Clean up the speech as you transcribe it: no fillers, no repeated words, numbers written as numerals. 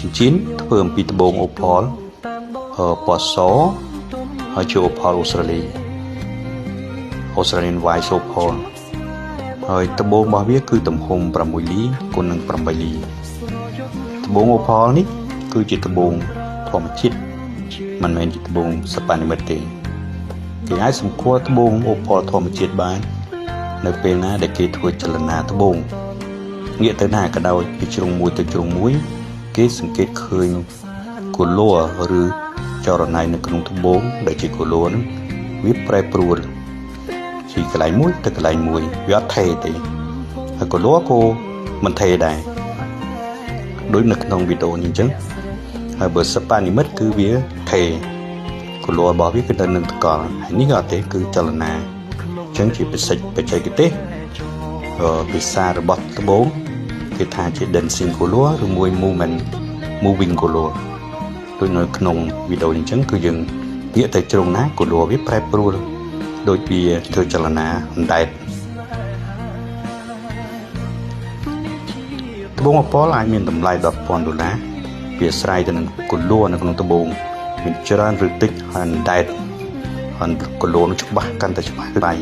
Cincinធ្វើអំពីត្បូងអូផលពណ៌សហើយជាអូផលអូស្ត្រាលី Australian White Opal ហើយត្បូងរបស់វាគឺទំហំ6លីគុណនឹង8លីត្បូងអូផលនេះគឺជាត្បូងធម្មជាតិមិនមែនជាត្បូងសិប្បនិម្មិតទេគេអាចសម្គាល់ត្បូងអូផលធម្មជាតិបាននៅពេលណាដែលគេធ្វើចលនាត្បូងងាកទៅណាក៏ដោយពីជ្រុងមួយទៅជ្រុងមួយគេសង្កេតឃើញ color ឬចរណៃនៅក្នុងត្បូងដែលជា color ហ្នឹងវាប្រែប្រួលពីកន្លែងមួយទៅកន្លែងមួយវាអត់ថេរទេហើយ color ក៏មិនថេរដែរដូចនៅក្នុងវីដេអូនេះអញ្ចឹងហើយបើសិប្បនិម្មិតគឺវាថេរ color របស់វាគឺនៅនឹងតកល់ហើយនេះក៏អត់ទេគឺចលនាអញ្ចឹងជាបច្ចេកទេសភាសារបស់ត្បូងគេថាជា dancing color ឬមួយ moving color ដូចនៅក្នុងវីដេអូនេះអញ្ចឹងគឺយើងងាកទៅជ្រុងណា color វាប្រែប្រួលដូចវាធ្វើចលនាអណ្ដែតត្បូងអូផលអាចមានតម្លៃ$10,000វាអាស្រ័យទៅនឹង color នៅក្នុងត្បូងមានច្រើនឬតិចហើយអណ្ដែតហើយ color នោះច្បាស់កាន់តែច្បាស់ទៅ